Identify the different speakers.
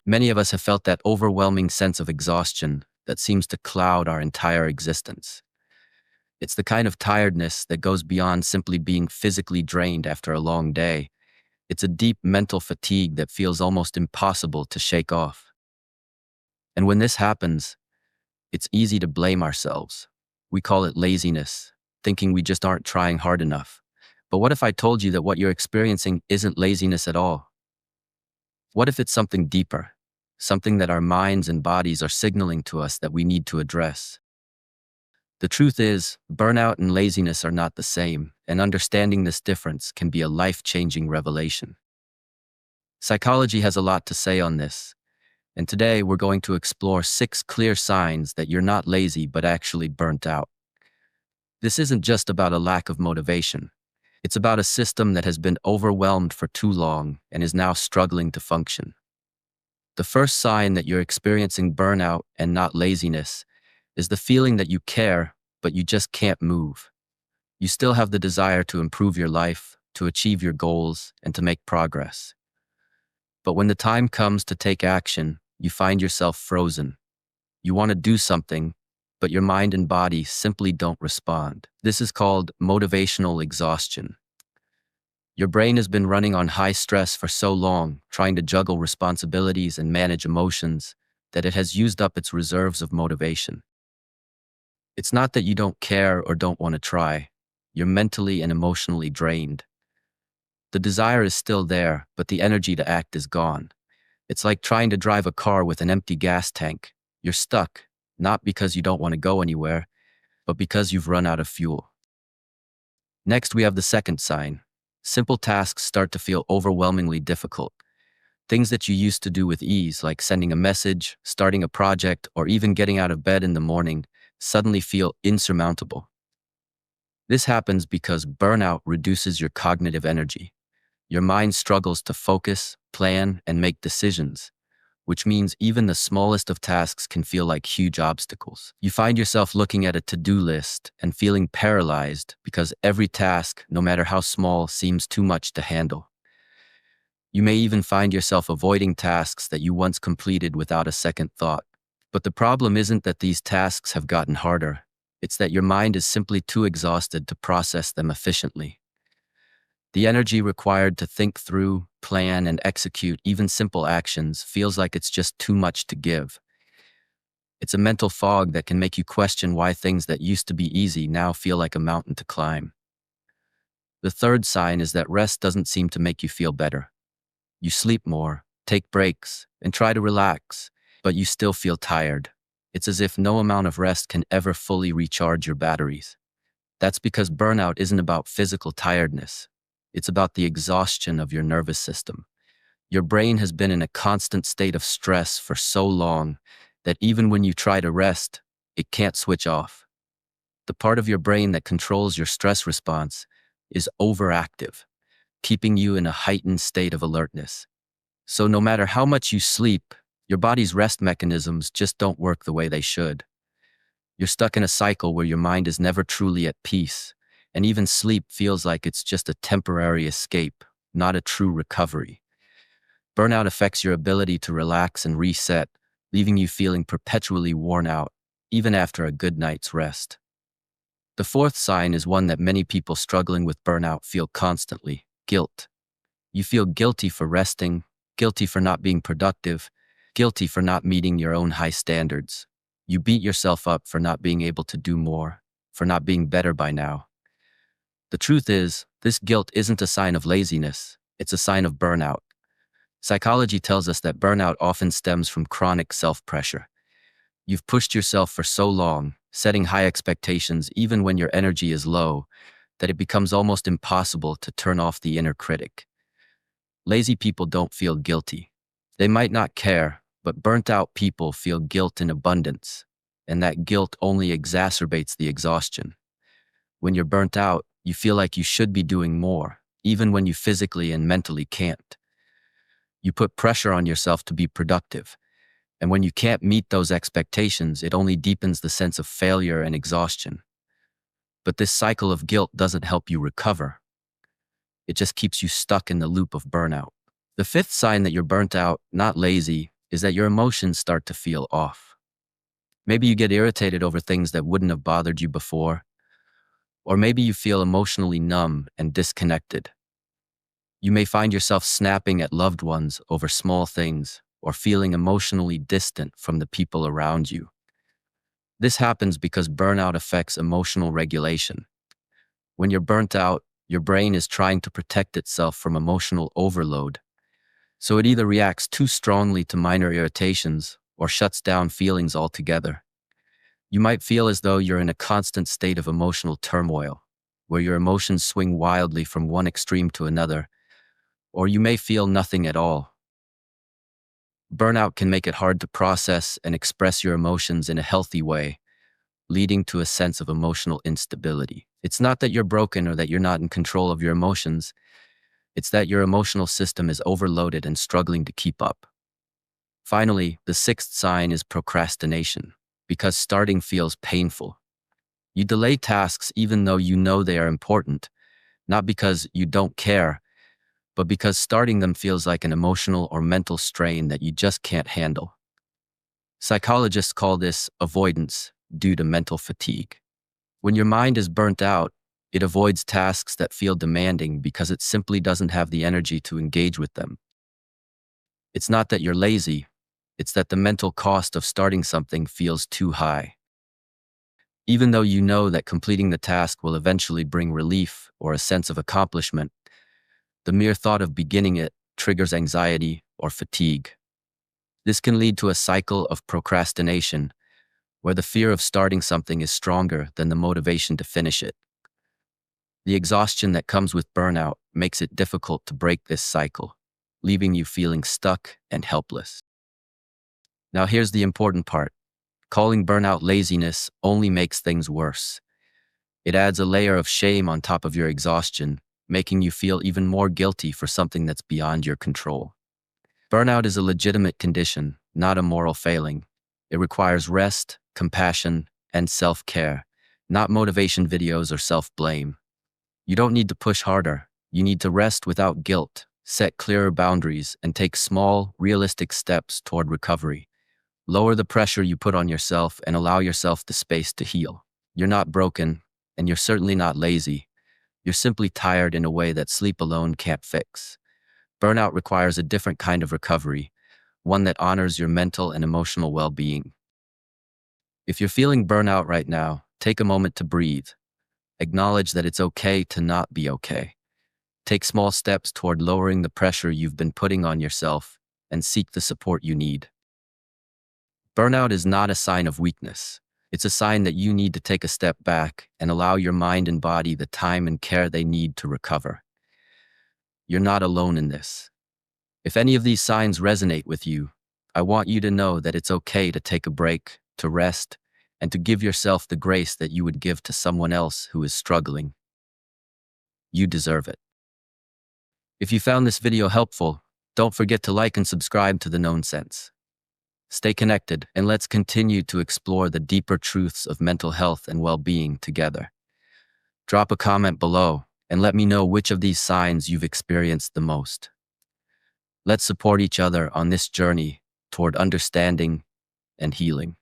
Speaker 1: Many of us have felt that overwhelming sense of exhaustion that seems to cloud our entire existence. It's the kind of tiredness that goes beyond simply being physically drained after a long day. It's a deep mental fatigue that feels almost impossible to shake off. And when this happens, it's easy to blame ourselves. We call it laziness, thinking we just aren't trying hard enough. But what if I told you that what you're experiencing isn't laziness at all? What if it's something deeper? Something that our minds and bodies are signaling to us that we need to address. The truth is, burnout and laziness are not the same, and understanding this difference can be a life-changing revelation. Psychology has a lot to say on this, and today we're going to explore 6 clear signs that you're not lazy but actually burnt out. This isn't just about a lack of motivation. It's about a system that has been overwhelmed for too long and is now struggling to function. The first sign that you're experiencing burnout and not laziness is the feeling that you care, but you just can't move. You still have the desire to improve your life, to achieve your goals, and to make progress. But when the time comes to take action, you find yourself frozen. You want to do something, but your mind and body simply don't respond. This is called motivational exhaustion. Your brain has been running on high stress for so long, trying to juggle responsibilities and manage emotions, that it has used up its reserves of motivation. It's not that you don't care or don't want to try. You're mentally and emotionally drained. The desire is still there, but the energy to act is gone. It's like trying to drive a car with an empty gas tank. You're stuck, not because you don't want to go anywhere, but because you've run out of fuel. Next, we have the second sign. Simple tasks start to feel overwhelmingly difficult. Things that you used to do with ease, like sending a message, starting a project, or even getting out of bed in the morning, suddenly feel insurmountable. This happens because burnout reduces your cognitive energy. Your mind struggles to focus, plan, and make decisions, which means even the smallest of tasks can feel like huge obstacles. You find yourself looking at a to-do list and feeling paralyzed because every task, no matter how small, seems too much to handle. You may even find yourself avoiding tasks that you once completed without a second thought. But the problem isn't that these tasks have gotten harder. It's that your mind is simply too exhausted to process them efficiently. The energy required to think through, plan, and execute even simple actions feels like it's just too much to give. It's a mental fog that can make you question why things that used to be easy now feel like a mountain to climb. The third sign is that rest doesn't seem to make you feel better. You sleep more, take breaks, and try to relax, but you still feel tired. It's as if no amount of rest can ever fully recharge your batteries. That's because burnout isn't about physical tiredness. It's about the exhaustion of your nervous system. Your brain has been in a constant state of stress for so long that even when you try to rest, it can't switch off. The part of your brain that controls your stress response is overactive, keeping you in a heightened state of alertness. So no matter how much you sleep, your body's rest mechanisms just don't work the way they should. You're stuck in a cycle where your mind is never truly at peace, and even sleep feels like it's just a temporary escape, not a true recovery. Burnout affects your ability to relax and reset, leaving you feeling perpetually worn out, even after a good night's rest. The fourth sign is one that many people struggling with burnout feel constantly: guilt. You feel guilty for resting, guilty for not being productive, guilty for not meeting your own high standards. You beat yourself up for not being able to do more, for not being better by now. The truth is, this guilt isn't a sign of laziness, it's a sign of burnout. Psychology tells us that burnout often stems from chronic self-pressure. You've pushed yourself for so long, setting high expectations even when your energy is low, that it becomes almost impossible to turn off the inner critic. Lazy people don't feel guilty. They might not care, but burnt-out people feel guilt in abundance, and that guilt only exacerbates the exhaustion. When you're burnt out, you feel like you should be doing more, even when you physically and mentally can't. You put pressure on yourself to be productive, and when you can't meet those expectations, it only deepens the sense of failure and exhaustion. But this cycle of guilt doesn't help you recover. It just keeps you stuck in the loop of burnout. The fifth sign that you're burnt out, not lazy, is that your emotions start to feel off. Maybe you get irritated over things that wouldn't have bothered you before, or maybe you feel emotionally numb and disconnected. You may find yourself snapping at loved ones over small things, or feeling emotionally distant from the people around you. This happens because burnout affects emotional regulation. When you're burnt out, your brain is trying to protect itself from emotional overload. So it either reacts too strongly to minor irritations or shuts down feelings altogether. You might feel as though you're in a constant state of emotional turmoil, where your emotions swing wildly from one extreme to another, or you may feel nothing at all. Burnout can make it hard to process and express your emotions in a healthy way, leading to a sense of emotional instability. It's not that you're broken or that you're not in control of your emotions. It's that your emotional system is overloaded and struggling to keep up. Finally, the sixth sign is procrastination, because starting feels painful. You delay tasks even though you know they are important, not because you don't care, but because starting them feels like an emotional or mental strain that you just can't handle. Psychologists call this avoidance due to mental fatigue. When your mind is burnt out, it avoids tasks that feel demanding because it simply doesn't have the energy to engage with them. It's not that you're lazy, it's that the mental cost of starting something feels too high. Even though you know that completing the task will eventually bring relief or a sense of accomplishment, the mere thought of beginning it triggers anxiety or fatigue. This can lead to a cycle of procrastination, where the fear of starting something is stronger than the motivation to finish it. The exhaustion that comes with burnout makes it difficult to break this cycle, leaving you feeling stuck and helpless. Now here's the important part. Calling burnout laziness only makes things worse. It adds a layer of shame on top of your exhaustion, making you feel even more guilty for something that's beyond your control. Burnout is a legitimate condition, not a moral failing. It requires rest, compassion, and self-care, not motivation videos or self-blame. You don't need to push harder. You need to rest without guilt, set clearer boundaries, and take small, realistic steps toward recovery. Lower the pressure you put on yourself and allow yourself the space to heal. You're not broken, and you're certainly not lazy. You're simply tired in a way that sleep alone can't fix. Burnout requires a different kind of recovery, one that honors your mental and emotional well-being. If you're feeling burnout right now, take a moment to breathe. Acknowledge that it's okay to not be okay. Take small steps toward lowering the pressure you've been putting on yourself and seek the support you need. Burnout is not a sign of weakness. It's a sign that you need to take a step back and allow your mind and body the time and care they need to recover. You're not alone in this. If any of these signs resonate with you, I want you to know that it's okay to take a break, to rest, and to give yourself the grace that you would give to someone else who is struggling. You deserve it. If you found this video helpful, don't forget to like and subscribe to The Known Sense. Stay connected, and let's continue to explore the deeper truths of mental health and well-being together. Drop a comment below and let me know which of these signs you've experienced the most. Let's support each other on this journey toward understanding and healing.